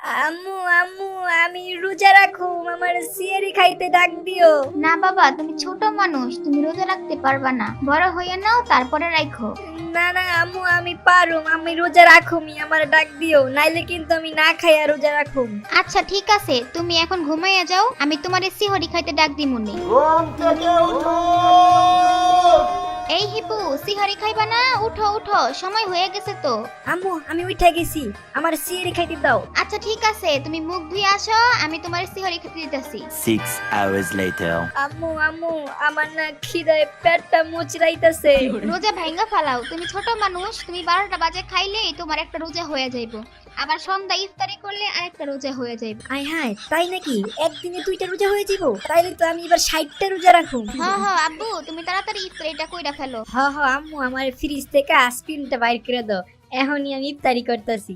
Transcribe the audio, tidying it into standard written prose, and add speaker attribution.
Speaker 1: আম্মু আম্মু আমি রোজা রাখুম, আমার সিয়ারি খাইতে ডাক দিও।
Speaker 2: না বাবা, তুমি ছোট মানুষ, তুমি রোজা রাখতে পারবা না। বড় হইয়া নাও, তারপরে রাখো।
Speaker 1: না না আম্মু, আমি পারুম, আমি রোজা রাখুমি, আমার ডাক দিও, নাইলে কিন্তু আমি না খাইয়া রোজা রাখুম।
Speaker 2: আচ্ছা ঠিক আছে, তুমি এখন ঘুমাইয়া যাও, আমি তোমার সিহরি খাইতে ডাক দিমুনি।
Speaker 3: ঘুম থেকে উঠো।
Speaker 2: এই হিপু, সিহরি খাইবা না? উঠো উঠো, সময় হয়ে গেছে তো।
Speaker 1: আম্মু আমি উঠে গেছি, আমার সিয়ারি খাইতে দাও।
Speaker 2: আচ্ছা ঠিক আছে, তুমি মুখ ধুয়ে আসো, আমি তোমার সিহরি খাইতে দিতেছি।
Speaker 4: 6 hours later.
Speaker 1: আম্মু আম্মু, আমার না খিদায় পেটটা মুচড়াইতাছে।
Speaker 2: রোজা ভাঙ্গা ফালাও, তুমি ছোট মানুষ, তুমি 12টা বাজে খাইলেই তোমার একটা রোজা হয়ে যাইবো। আবার সন্ধ্যা ইফতারি করলে আরেকটা রোজা হয়ে যাইবে।
Speaker 1: আয় হায়, তাই নাকি? একদিনে 2টা রোজা হয়ে যাব? তাইলে তো আমি এবার 60টা রোজা রাখুম।
Speaker 2: হ্যাঁ হ্যাঁ আব্বু, তুমি তাড়াতাড়ি ইফতারিটা কইরা ফেলো।
Speaker 1: হ হ আম্মু, আমার ফ্রিজ থেকে আইসক্রিমটা বাইর করে দাও, এখনই আমি ইফতারি করতেছি।